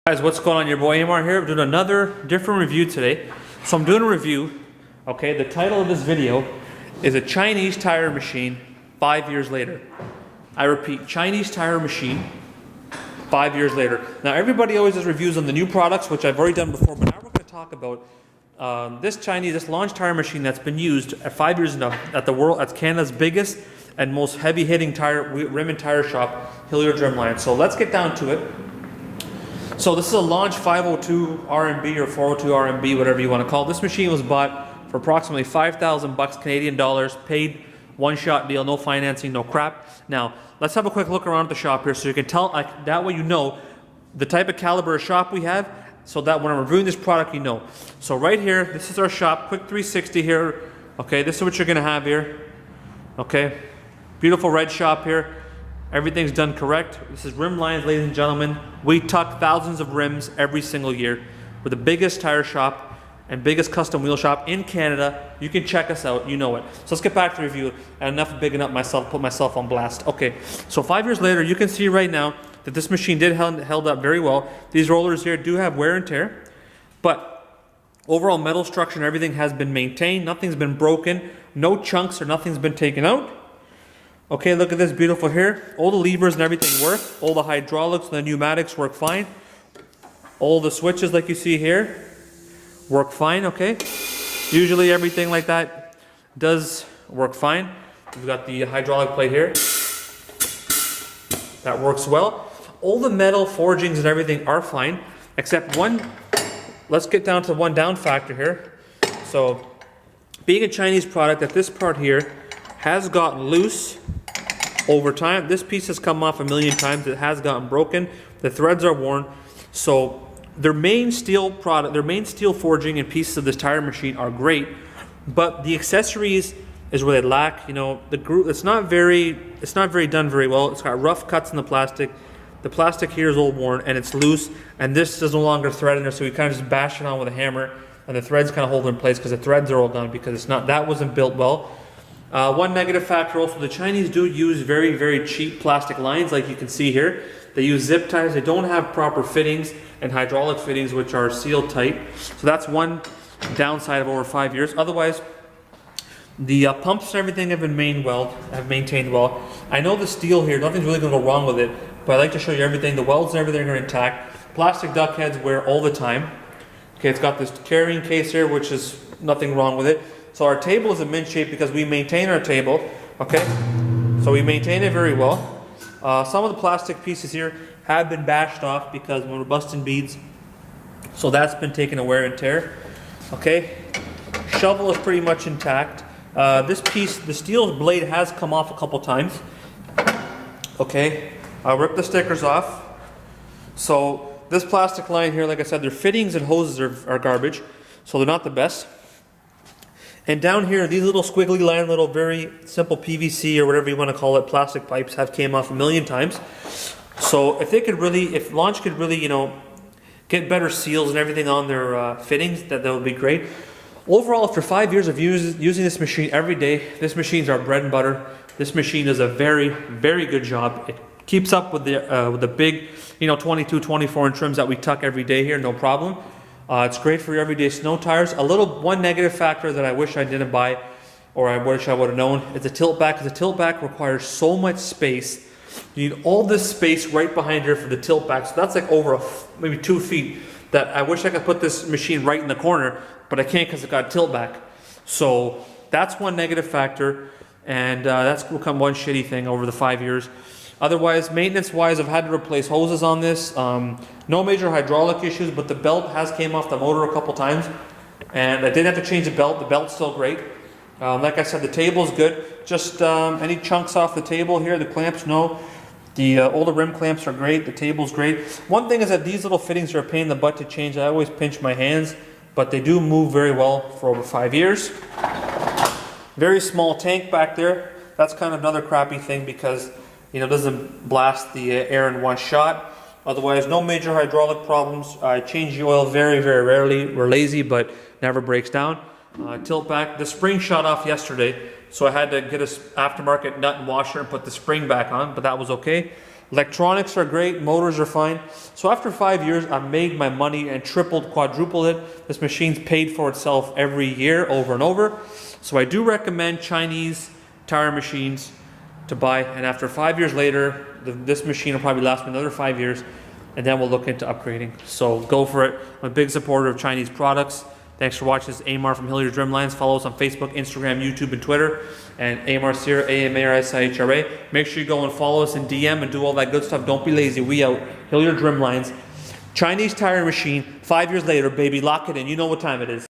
Guys, what's going on? Your boy AMAR here. We're doing another different review today. So I'm doing a review, okay? The title of this video is a Chinese tire machine 5 years later. I repeat, Chinese tire machine 5 years later. Now everybody always does reviews on the new products, which I've already done before, but now we're going to talk about this launch tire machine that's been used at 5 years now at Canada's biggest and most heavy-hitting rim and tire shop, Hillyards Rimline. So let's get down to it. So this is a launch 502 RMB or 402 RMB, whatever you want to call it. This machine was bought for approximately 5,000 bucks Canadian dollars, paid one-shot deal, no financing, no crap. Now, let's have a quick look around at the shop here so you can tell, that way you know the type of caliber of shop we have, so that when I'm reviewing this product, you know. So right here, this is our shop, quick 360 here. Okay, this is what you're gonna have here. Okay, beautiful red shop here. Everything's done correct. This is Rimlines, ladies and gentlemen. We tuck thousands of rims every single year. We're the biggest tire shop and biggest custom wheel shop in Canada. You can check us out, you know it. So let's get back to the review. And enough of bigging up myself, put myself on blast. Okay, so 5 years later, you can see right now that this machine did held up very well. These rollers here do have wear and tear, but overall metal structure and everything has been maintained. Nothing's been broken, no chunks or nothing's been taken out. Okay, look at this beautiful here. All the levers and everything work. All the hydraulics and the pneumatics work fine. All the switches like you see here work fine, okay? Usually everything like that does work fine. We've got the hydraulic plate here. That works well. All the metal forgings and everything are fine, except one. Let's get down to one down factor here. So, being a Chinese product, that this part here has gotten loose over time. This piece has come off a million times. It has gotten broken. The threads are worn. So their main steel forging and pieces of this tire machine are great, but the accessories is where they lack. You know, the groove, it's not very done very well. It's got rough cuts in the plastic. The plastic here is all worn and it's loose, and this is no longer thread in there, so we kind of just bash it on with a hammer and the threads kind of hold it in place because the threads are all gone because that wasn't built well. One negative factor also, the Chinese do use very, very cheap plastic lines like you can see here. They use zip ties. They don't have proper fittings and hydraulic fittings which are sealed tight. So that's one downside of over 5 years. Otherwise, the pumps and everything have been maintained well. I know the steel here, nothing's really going to go wrong with it, but I like to show you everything. The welds and everything are intact. Plastic duck heads wear all the time. Okay, it's got this carrying case here, which is nothing wrong with it. So our table is in mint shape because we maintain our table, okay? So we maintain it very well. Some of the plastic pieces here have been bashed off because when we're busting beads, so that's been taken a wear and tear, okay? Shovel is pretty much intact. This piece, the steel blade has come off a couple times, okay? I'll rip the stickers off. So this plastic line here, like I said, their fittings and hoses are garbage, so they're not the best. And down here, these little squiggly line, little very simple PVC or whatever you want to call it, plastic pipes have came off a million times. So if Launch could really, you know, get better seals and everything on their fittings, that would be great. Overall, after 5 years of using this machine every day, this machine's our bread and butter. This machine does a very, very good job. It keeps up with the big, you know, 22, 24 inch trims that we tuck every day here, no problem. It's great for your everyday snow tires. One negative factor that I wish I didn't buy, or I wish I would have known, is a tilt back, because the tilt back requires so much space. You need all this space right behind here for the tilt back. So that's like over maybe 2 feet that I wish I could put this machine right in the corner, but I can't because it got tilt back. So that's one negative factor, and that's become one shitty thing over the 5 years. Otherwise, maintenance-wise, I've had to replace hoses on this. No major hydraulic issues, but the belt has came off the motor a couple times, and I did have to change the belt. The belt's still great. Like I said, the table's good. Just any chunks off the table here, the clamps, no. All the rim clamps are great. The table's great. One thing is that these little fittings are a pain in the butt to change. I always pinch my hands, but they do move very well for over 5 years. Very small tank back there. That's kind of another crappy thing because, you know, it doesn't blast the air in one shot. Otherwise, no major hydraulic problems. I change the oil very, very rarely. We're lazy, but never breaks down. Tilt back. The spring shot off yesterday, so I had to get an aftermarket nut and washer and put the spring back on, but that was okay. Electronics are great, motors are fine. So after 5 years, I've made my money and tripled, quadrupled it. This machine's paid for itself every year, over and over. So I do recommend Chinese tire machines to buy. And after 5 years later, this machine will probably last me another 5 years, and then we'll look into upgrading. So go for it. I'm a big supporter of Chinese products. Thanks for watching. This is AMAR from Hillyard's Drumlines. Follow us on Facebook, Instagram, YouTube, and Twitter. And AMAR SIHRA, AMAR SIHRA. Make sure you go and follow us and DM and do all that good stuff. Don't be lazy. We out. Hillyard Drumlines. Chinese tire machine. 5 years later, baby. Lock it in. You know what time it is.